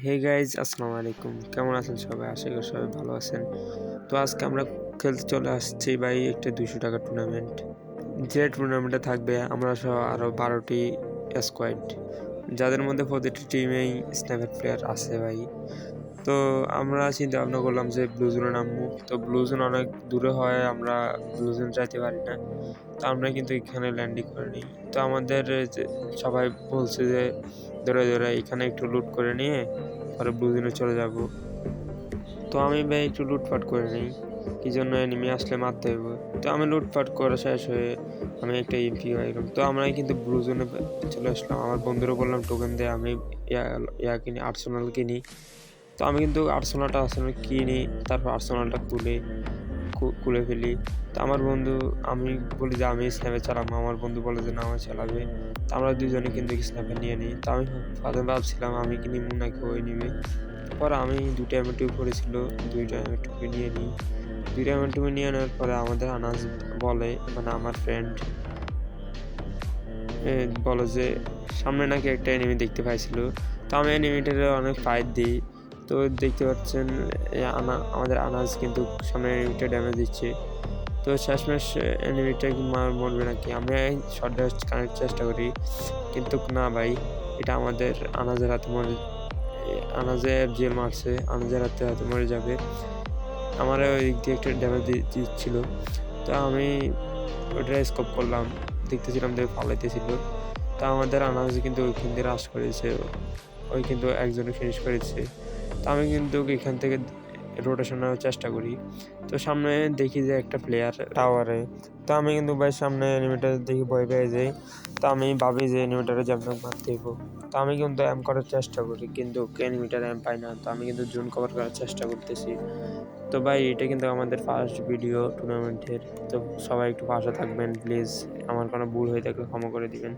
Hey guys, আসসালামু আলাইকুম। কেমন আছেন সবাই? আশা করি সবাই ভালো আছেন। তো আজকে আমরা খেলতে চলে আসছি ভাই একটা 200 টাকা টুর্নামেন্ট। যে টুর্নামেন্টে থাকবে আমরা সহ আরও 12টি স্কোয়াড, যাদের মধ্যে প্রতিটি টিমেই স্ন্যাপের প্লেয়ার আছে ভাই। তো আমরা চিন্তা ভাবনা করলাম যে ব্লু জোনে নামবো। তো ব্লু জোন অনেক দূরে হয়, আমরা ব্লু জোন যাইতে পারি না। তো আমরা কিন্তু এখানে ল্যান্ডিং করে নিই। তো আমাদের সবাই বলছে যে ধরে ধরে এখানে একটু লুট করে নিয়ে পরে ব্লু জোনে চলে যাব। তো আমি ভাই একটু লুটপাট করে নিই, কি জন্য এনিমি আসলে মারতে হইব। তো আমি লুটপাট করা শেষ হয়ে আমি একটা এমপি হয়ে গেলাম। তো আমরা কিন্তু ব্লু জোনে চলে আসলাম। আমার বন্ধুরা বললাম টোকেন দিয়ে আমি ইয়া কিনি, আর্সেনাল কিনি। তো আমি কিন্তু আর্সেনাল কিনি, তারপর আর্সেনালটা খুলে ফেলি। তো আমার বন্ধু, আমি বলি যে আমি স্ন্যাপে চালাবো, আমার বন্ধু বলে যে না আমার চালাবে। তো আমরা দুজনে কিন্তু স্ন্যাপে নিয়ে নিই। তো আমি প্রথমে ভাবছিলাম আমি কি নিবো নাকি ওই নিবে। পরে আমি 2টা এমএ2 পড়েছিল, 2টা এমএ2 নিয়ে নিই। 2টা এমএ2 নিয়ে নেওয়ার পরে আমাদের আনাজ বলে, মানে আমার ফ্রেন্ড বলে যে সামনে নাকি একটা এনিমি দেখতে পাইছিল। তো আমি এনিমিটার অনেক ফাইট দিই। তো দেখতে পাচ্ছেন আমাদের আনাজ কিন্তু সামনে এনিমিটা ড্যামেজ দিচ্ছে। তো শেষমেশ এনিমিটা মরবে নাকি, আমরা শর্ট ড্যাশ কানেক্ট চেষ্টা করি, কিন্তু না ভাই, এটা আমাদের আনাজের হাতে মরে, আনাজে এফজিএল মারছে, আনাজের হাতে মরে যাবে। আমার ওই দিক দিয়ে একটা ড্যামেজ দিচ্ছিল। তো আমি ওটা স্কোপ করলাম, দেখতেছিলাম যে পালাইতেছিল। তো আমাদের আনাজ কিন্তু ওইখান দিয়ে রাশ করেছে, ওই কিন্তু একজনে ফিনিশ করেছে। তো আমি কিন্তু এখান থেকে রোটেশন নেওয়ার চেষ্টা করি। তো সামনে দেখি যে একটা প্লেয়ার টাওয়ারে। তো আমি কিন্তু ভাই সামনে এনিমিটার দেখি ভয় পেয়ে যাই। তো আমি ভাবি যে এনিমিটারে যেমন মারতে হইব। তো আমি কিন্তু এম করার চেষ্টা করি, কিন্তু এনিমিটার এম পাই না। তো আমি কিন্তু জোন কভার করার চেষ্টা করতেছি। তো ভাই এটা কিন্তু আমাদের ফার্স্ট ভিডিও টুর্নামেন্টের। তো সবাই একটু পাশে থাকবেন প্লিজ, আমার কোনো ভুল হয়ে থাকলে ক্ষমা করে দিবেন।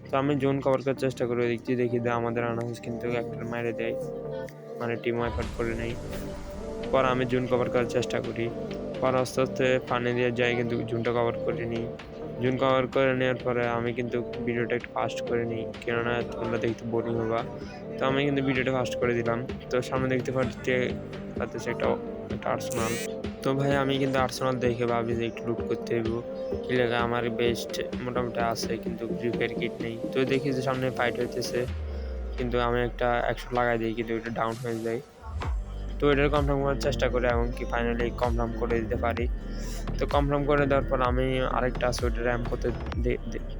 তো আমি জোন কভার করার চেষ্টা করে দেখি যে আমাদের আনাউন্স কিন্তু একটা মেরে দেয়, মানে টিম ওয়াইপ আউট করে নেই। পর আমি জোন কভার করার চেষ্টা করি, পর আস্তে আস্তে পানি দিয়ে যাই, কিন্তু জোনটা কভার করে নিই। জোন কভার করে নেওয়ার পরে আমি কিন্তু ভিডিওটা একটু ফাস্ট করে নিই, কেননা তোমরা দেখতে বোরিং হবা। তো আমি কিন্তু ভিডিওটা ফাস্ট করে দিলাম। তো সামনে দেখতে পাচ্ছি একটা একটা আর্সেনাল। তো ভাই আমি কিন্তু আর্সেনাল দেখে ভাবি যে একটু লুট করতে হইব, কি লেগে আমার বেস্ট মোটামুটি আছে, কিন্তু রিপেয়ার কিট নেই। তো দেখি যে সামনে ফাইট হইতেছে, কিন্তু আমি একটা 100 লাগাই দিই, কিন্তু ওটা ডাউন হয়ে যায়। তো এটার কনফার্ম করার চেষ্টা করে এমনকি ফাইনালি কনফার্ম করে দিতে পারি। তো কনফার্ম করে দেওয়ার পর আমি আরেকটা আছে ওটা র্যাম করতে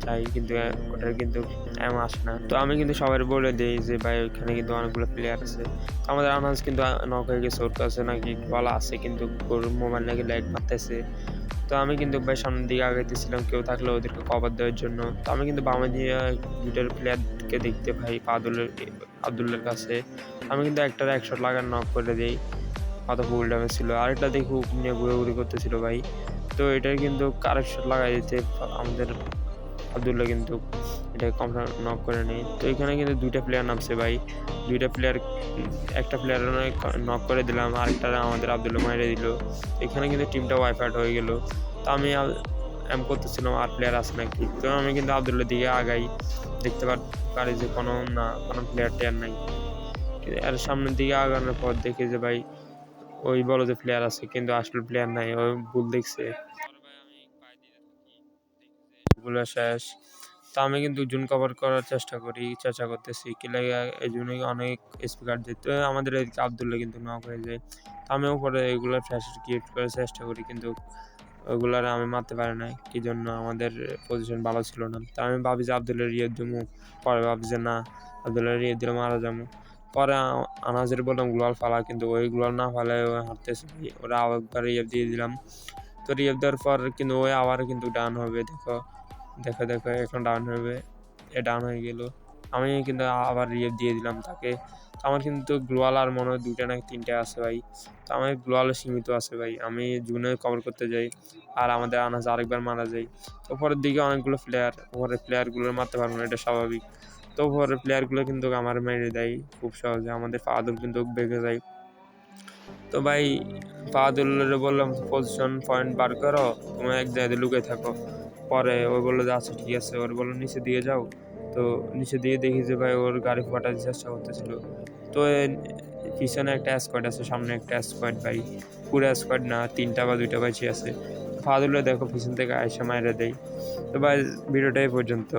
চাই, কিন্তু ওটার কিন্তু র্যাম আসে না। তো আমি কিন্তু সবাই বলে দিই যে ভাই ওইখানে কিন্তু অনেকগুলো প্লেয়ার আছে। তো আমাদের আনাজ কিন্তু নক হয়ে গেছে, ওর কাছে নাকি বলা আছে, কিন্তু ওর মোবাইল নাকি ল্যাগ মারতেছে। তো আমি কিন্তু ভাই সামনের দিকে আগাইতেছিলাম কেউ থাকলে ওদেরকে কভার দেওয়ার জন্য। তো আমি কিন্তু বামে দিয়ে 2টার প্লেয়ারকে দেখতে পাই আব্দুল্লার কাছে। আমি কিন্তু একটার 100 লাগার নক করে দিই, কত ফুল ড্যামেজ ছিল। আরেকটা দেখি হুক নিয়ে ঘুরে করতেছিল ভাই। তো এটার কিন্তু কারেক্ট শট লাগাই দিতে আমাদের আব্দুল্লাহ কিন্তু এটা কনফার্ম নক করে নেই। তো এখানে কিন্তু 2টা প্লেয়ার নামছে ভাই, 2টা প্লেয়ার, একটা প্লেয়ার নক করে দিলাম, আরেকটা আমাদের আব্দুল্লাহ মাইরে দিল। এখানে কিন্তু টিমটা ওয়াইপ আউট হয়ে গেল। তো আমি এম করতেছিলাম আর প্লেয়ার আছে নাকি। তো আমি কিন্তু আব্দুল্লাহ দিকে আগাই, দেখতে পারি যে কোনো প্লেয়ার টেয়ার নাই। আর সামনের দিকে আগানোর পর দেখি যে ভাই ওই বলো যে প্লেয়ার আছে, কিন্তু আসলে প্লেয়ার নাই, ওই ভুল দেখছে। গুলো শেষ। তো আমি কিন্তু জুন কভার করার চেষ্টা করতেছি, কি লাগে এই জন্যই অনেক স্পিকার দিতে আমাদের এদিকে আব্দুল্লাহ কিন্তু নক হয়ে যায়। তো আমি উপরে এগুলো ফ্ল্যাশ ক্রিয়েট করার চেষ্টা করি, কিন্তু ওগুলার আমি মারতে পারি না, কি জন্য আমাদের পজিশন ভালো ছিল না। তো আমি ভাবি যে আব্দুল্লাহ রিয়ে দিমু, পরে ভাবি যে না, আব্দুল্লাহ রিয়ে দিলে মারা যাবো। পরে আনাজের বললাম গ্লোয়াল ফালা, কিন্তু ওই গ্লোয়াল না ফালায় হাঁটতেছে, ওরা আরেকবার রিয়ে দিয়ে দিলাম। তো রিয়ে দেওয়ার পর কিন্তু ওই আবার কিন্তু ডাউন হবে, দেখো দেখো দেখো এখন ডাউন হবে, ডাউন হয়ে গেল। আমি কিন্তু আবার রিয়েভ দিয়ে দিলাম তাকে। তো আমার কিন্তু গ্লোয়াল আর মনে হয় 2টা নাকি 3টা আছে ভাই। তো আমার গ্লোয়ালে সীমিত আছে ভাই, আমি জুনে কভার করতে যাই আর আমাদের আনাজ আরেকবার মারা যায়। তো পরের দিকে অনেকগুলো প্লেয়ার, পরের প্লেয়ারগুলো মারতে পারবো না, এটা স্বাভাবিক। তো পরের প্লেয়ারগুলো কিন্তু আমার মেরে দেয় খুব সহজে, আমাদের ফাহাদুল কিন্তু বেঁকে যায়। তো ভাই ফাহাদুল্লাহরে বললাম পজিশন পয়েন্ট বার করো, তুমি এক জায়গায় লুকিয়ে থাকো। পরে ও বললো যে আচ্ছা ঠিক আছে, ওর বললো নিচে দিয়ে যাও। তো নিচে দিয়ে দেখি যে ভাই ওর গাড়ি ফাটাতে চেষ্টা করতেছিল। তো পিছনে একটা স্কোয়াড আছে, সামনে একটা স্কোয়াড ভাই, পুরো স্কোয়াড না, 3টা বা 2টা বাইচি আছে। ফাদুলে দেখো পিছন থেকে আয়সা মাইরা দেয়। তো ভাই ভিডিওটা এই পর্যন্ত।